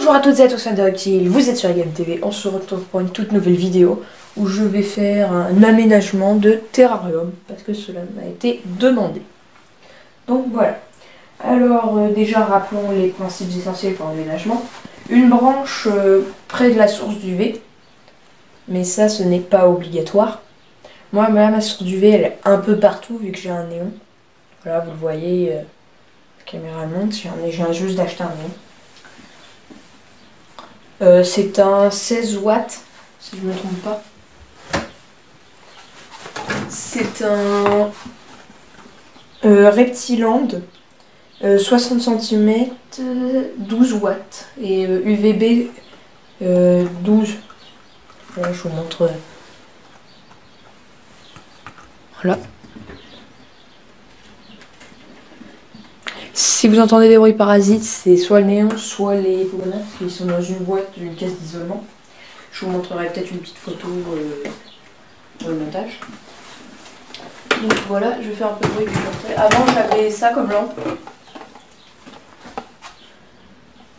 Bonjour à toutes et à tous, fans de reptiles, vous êtes sur Game TV, on se retrouve pour une toute nouvelle vidéo où je vais faire un aménagement de terrarium parce que cela m'a été demandé. Donc voilà. Alors déjà rappelons les principes essentiels pour l'aménagement. Une branche près de la source d'UV, mais ça ce n'est pas obligatoire. Moi là, ma source d'UV elle est un peu partout vu que j'ai un néon. Voilà, vous le voyez, la caméra monte, j'ai juste d'acheter un néon. C'est un 16 watts, si je ne me trompe pas. C'est un Reptiland 60 cm, 12 watts et UVB 12. Voilà, je vous montre. Voilà. Si vous entendez des bruits parasites, c'est soit le néon, soit les hypogonas qui sont dans une boîte d'une caisse d'isolement. Je vous montrerai peut-être une petite photo dans le montage. Donc voilà, je vais faire un peu de bruit puis je vais montrer. Avant j'avais ça comme lampe.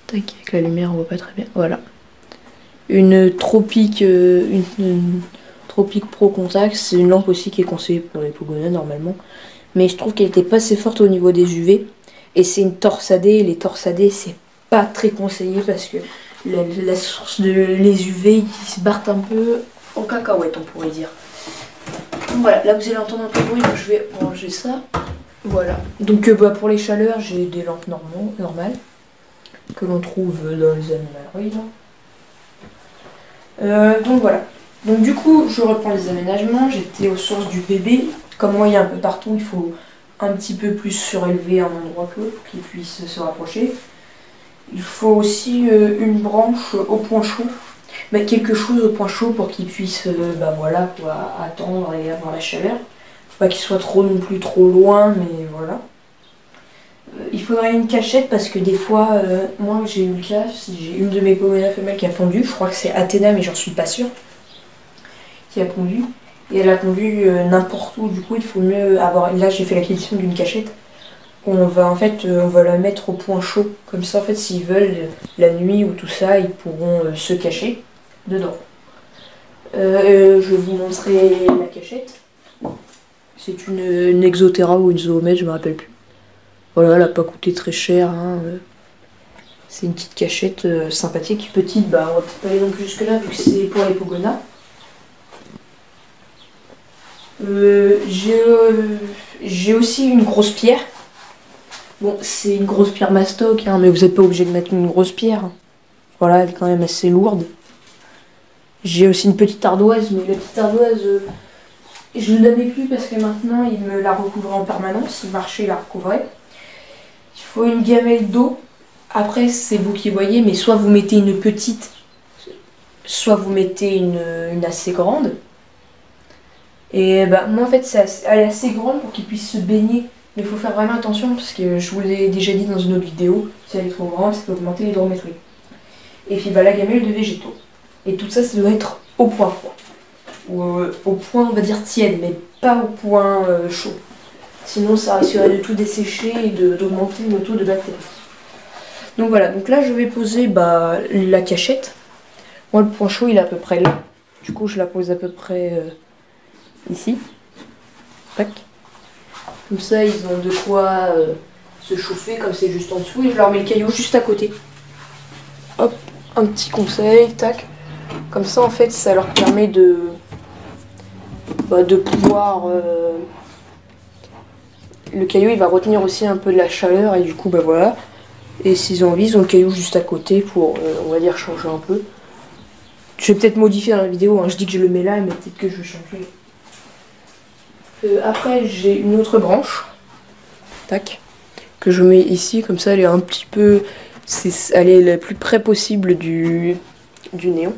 Tac, avec la lumière on voit pas très bien. Voilà. Une Tropic, une Tropic Pro Contact, c'est une lampe aussi qui est conseillée pour les hypogonas normalement. Mais je trouve qu'elle était pas assez forte au niveau des UV. Et c'est une torsadée, les torsadés c'est pas très conseillé parce que la source de les UV ils se barrent un peu en cacahuète on pourrait dire. Donc voilà, là vous allez entendre un peu de bruit, donc je vais ranger ça. Voilà, donc pour les chaleurs j'ai des lampes normales que l'on trouve dans les animaleries. Donc voilà, donc du coup je reprends les aménagements, j'étais aux sources du bébé. Comme moi il y a un peu partout, il faut un petit peu plus surélever un endroit que l'autre pour qu'il puisse se rapprocher. Il faut aussi une branche au point chaud, mettre quelque chose au point chaud pour qu'il puisse voilà, quoi, attendre et avoir la chaleur. Faut pas qu'il soit trop non plus trop loin, mais voilà. Il faudrait une cachette parce que des fois, moi j'ai eu le cas, j'ai une de mes hypogonas femelles qui a pondu, je crois que c'est Athéna mais j'en suis pas sûre, qui a pondu. Et elle a pondu n'importe où, du coup il faut mieux avoir. Là j'ai fait l'acquisition d'une cachette. On va on va la mettre au point chaud. Comme ça en fait s'ils veulent la nuit ou tout ça, ils pourront se cacher dedans. Je vais vous montrer la cachette. C'est une Exoterra ou une Zoomètre, je me rappelle plus. Voilà, elle n'a pas coûté très cher. Hein. C'est une petite cachette sympathique, petite, bah on va peut-être pas aller non plus jusque là vu que c'est pour les hypogonas. J'ai aussi une grosse pierre. Bon, c'est une grosse pierre mastoc, hein, mais vous n'êtes pas obligé de mettre une grosse pierre. Voilà, elle est quand même assez lourde. J'ai aussi une petite ardoise, mais la petite ardoise, je ne l'avais plus parce que maintenant il me la recouvrait en permanence. Il marchait, il la recouvrait. Il faut une gamelle d'eau. Après, c'est vous qui voyez, mais soit vous mettez une petite, soit vous mettez une assez grande. Et moi en fait elle est assez grande pour qu'il puisse se baigner. Mais il faut faire vraiment attention parce que je vous l'ai déjà dit dans une autre vidéo, si elle est trop grande ça peut augmenter l'hydrométrie. Et puis la gamelle de végétaux. Et tout ça ça doit être au point froid. Ou au point on va dire tiède, mais pas au point chaud. Sinon ça risquerait de tout dessécher et d'augmenter le taux de bactéries. Donc voilà, donc là je vais poser la cachette. Moi le point chaud il est à peu près là. Du coup je la pose à peu près ici. Tac. Comme ça, ils ont de quoi se chauffer, comme c'est juste en dessous. Et je leur mets le caillou juste à côté. Hop, un petit conseil, tac. Comme ça, en fait, ça leur permet de pouvoir... Le caillou, il va retenir aussi un peu de la chaleur. Et du coup, voilà. Et s'ils ont envie, ils ont le caillou juste à côté pour, on va dire, changer un peu. Je vais peut-être modifier dans la vidéo. Hein. Je dis que je le mets là, mais peut-être que je vais changer. Après j'ai une autre branche, tac, que je mets ici, comme ça elle est un petit peu, elle est le plus près possible du néon.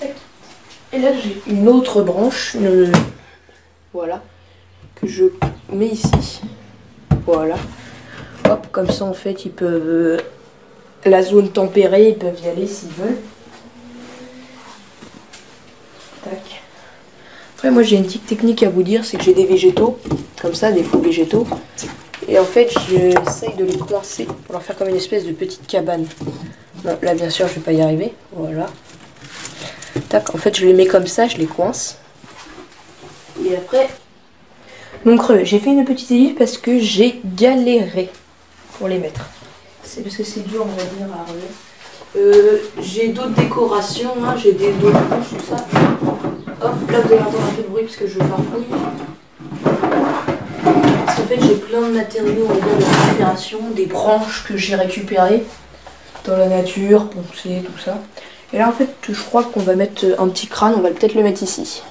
Tac. Et là j'ai une autre branche, voilà, que je mets ici, voilà, hop, comme ça en fait ils peuvent, la zone tempérée, ils peuvent y aller s'ils veulent. Tac. Après moi j'ai une petite technique à vous dire, c'est que j'ai des végétaux, comme ça, des faux végétaux. Et en fait, j'essaye de les coincer pour leur faire comme une espèce de petite cabane. Bon, là, bien sûr, je vais pas y arriver. Voilà. Tac, en fait, je les mets comme ça, je les coince. Et après... Donc, j'ai fait une petite équipe parce que j'ai galéré pour les mettre. C'est parce que c'est dur, on va dire, à relever. J'ai d'autres décorations, hein, j'ai d'autres branches, tout ça. Hop, là, vous allez entendre un peu de bruit parce que je farfouille. Parce qu'en fait, j'ai plein de matériaux, on va dire, de récupération, des branches que j'ai récupérées dans la nature, poncées, tout ça. Et là, en fait, je crois qu'on va mettre un petit crâne, on va peut-être le mettre ici.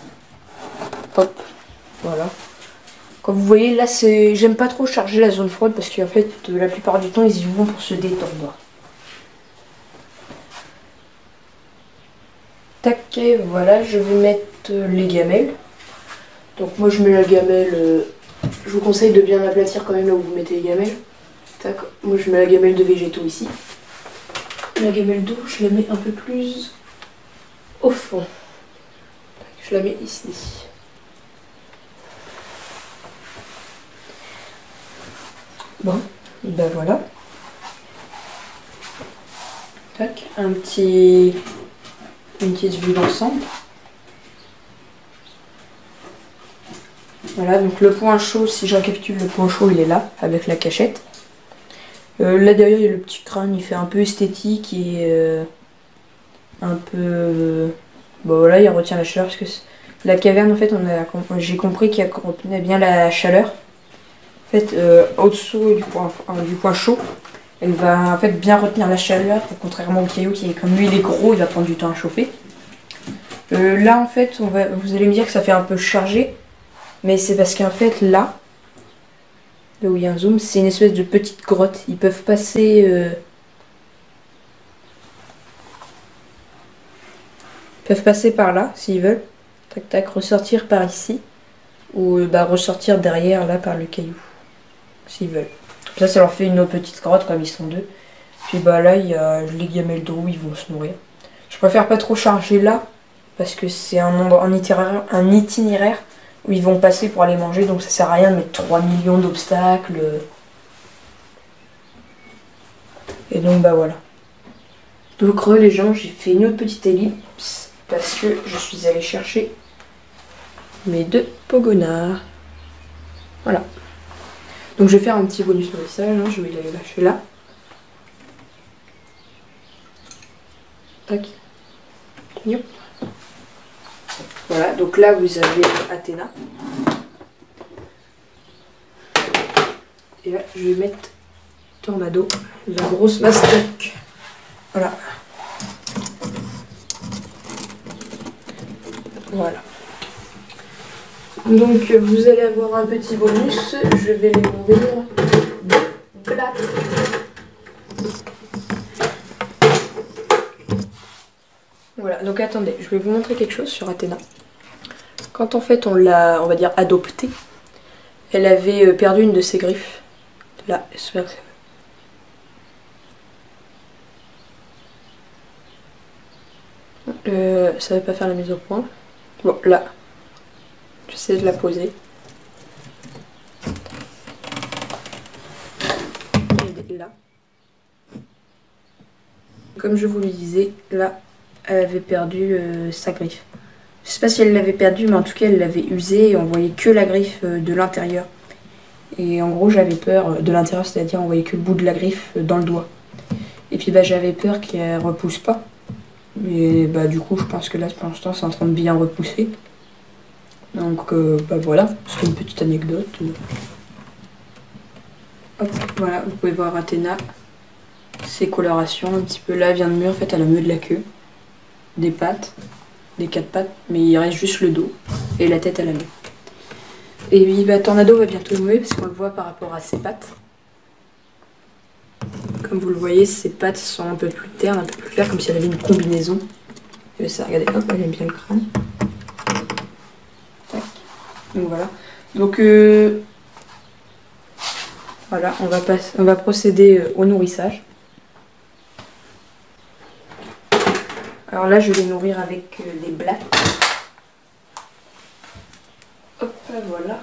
Hop, voilà. Comme vous voyez, là, j'aime pas trop charger la zone froide parce qu'en fait, la plupart du temps, ils y vont pour se détendre. Tac, et voilà, je vais mettre les gamelles. Donc moi, je mets la gamelle, je vous conseille de bien aplatir quand même là où vous mettez les gamelles. Tac, moi, je mets la gamelle de végétaux ici. La gamelle d'eau, je la mets un peu plus au fond. Je la mets ici. Bon, ben voilà. Tac, une petite vue d'ensemble. Voilà, donc le point chaud, si je récapitule, le point chaud, il est là, avec la cachette. Là derrière, il y a le petit crâne, il fait un peu esthétique et un peu... bon voilà, il retient la chaleur parce que la caverne, en fait, j'ai compris qu'elle contenait bien la chaleur. En fait, au-dessous du point chaud, elle va en fait bien retenir la chaleur, contrairement au caillou qui est comme lui, il est gros, il va prendre du temps à chauffer. Là, en fait, vous allez me dire que ça fait un peu chargé, mais c'est parce qu'en fait, là où il y a un zoom, c'est une espèce de petite grotte. Ils peuvent passer... par là, s'ils veulent. Tac, tac, ressortir par ici. Ou ressortir derrière, là, par le caillou. S'ils veulent. Ça leur fait une autre petite grotte, comme ils sont deux. Puis là, il y a les gamelles d'eau, ils vont se nourrir. Je préfère pas trop charger là, parce que c'est un itinéraire où ils vont passer pour aller manger, donc ça sert à rien de mettre 3 millions d'obstacles. Et donc voilà. Donc les gens, j'ai fait une autre petite ellipse parce que je suis allée chercher mes 2 pogonards. Voilà. Donc je vais faire un petit bonus nourrissage, hein, je vais les lâcher là. Tac. Yop. Voilà, donc là vous avez Athéna. Et là je vais mettre Tornado, la grosse mastoc. Voilà. Voilà. Donc vous allez avoir un petit bonus, je vais les nourrir de blattes. Voilà, donc attendez, je vais vous montrer quelque chose sur Athéna. Quand en fait on l'a, on va dire, adoptée, elle avait perdu une de ses griffes. Là, j'espère que ça va pas faire la mise au point. Bon, là, j'essaie de la poser. Et là. Comme je vous le disais, là, elle avait perdu sa griffe. Je sais pas si elle l'avait perdue, mais en tout cas, elle l'avait usée et on voyait que la griffe de l'intérieur. Et en gros, j'avais peur de l'intérieur, c'est-à-dire on voyait que le bout de la griffe dans le doigt. Et puis j'avais peur qu'elle repousse pas. Et du coup, je pense que là, pour l'instant, c'est en train de bien repousser. Donc voilà, c'est une petite anecdote. Hop, voilà, vous pouvez voir Athéna, ses colorations un petit peu. Là, elle vient de mieux, en fait, elle a mieux de la queue, des pattes, des 4 pattes, mais il reste juste le dos et la tête à la main. Et puis Tornado va bientôt mourir parce qu'on le voit par rapport à ses pattes. Comme vous le voyez, ses pattes sont un peu plus ternes, un peu plus claires, comme si elle avait une combinaison. Et ça, regardez, hop, elle aime bien le crâne. Tac. Donc voilà. Donc voilà, on va procéder au nourrissage. Alors là, je vais les nourrir avec des blattes. Hop, voilà.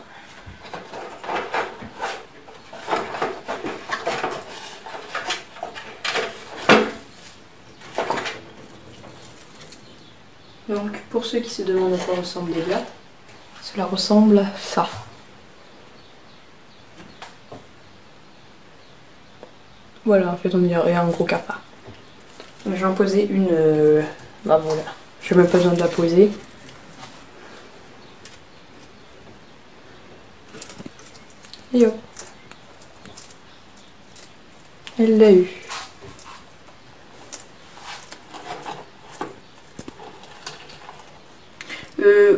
Donc pour ceux qui se demandent à quoi ressemblent des blattes, cela ressemble à ça. Voilà, en fait on dirait un gros cafard. Je vais en poser une... Bah voilà, j'ai même pas besoin de la poser. Et hop. Elle l'a eu.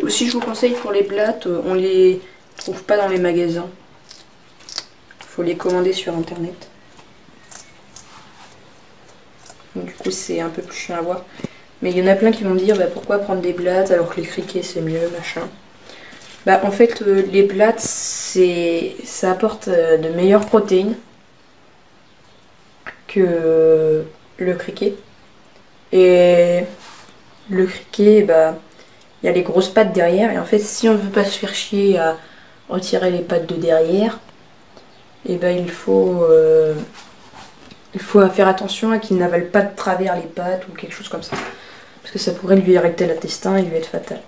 Aussi je vous conseille pour les blattes, on les trouve pas dans les magasins. Faut les commander sur internet. Donc, du coup c'est un peu plus chiant à voir. Mais il y en a plein qui vont me dire bah, pourquoi prendre des blattes alors que les criquets c'est mieux, machin. Bah en fait les blattes ça apporte de meilleures protéines que le criquet. Et le criquet, bah il y a les grosses pattes derrière, et en fait si on veut pas se faire chier à retirer les pattes de derrière, et ben il faut faire attention à qu'il n'avale pas de travers les pattes ou quelque chose comme ça, parce que ça pourrait lui arrêter l'intestin et lui être fatal.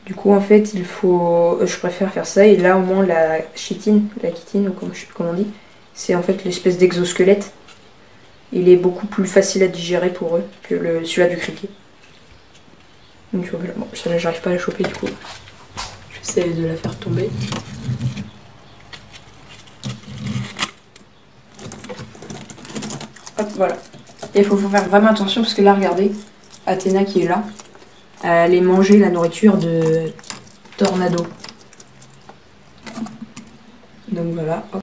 Du coup en fait je préfère faire ça, et là au moins la chitine ou comment on dit, c'est en fait l'espèce d'exosquelette. Il est beaucoup plus facile à digérer pour eux que celui-là du criquet. Donc voilà, bon, celle-là j'arrive pas à la choper du coup. J'essaie de la faire tomber. Hop, voilà. Et il faut faire vraiment attention parce que là, regardez, Athéna qui est là, elle allait manger la nourriture de Tornado. Donc voilà, hop.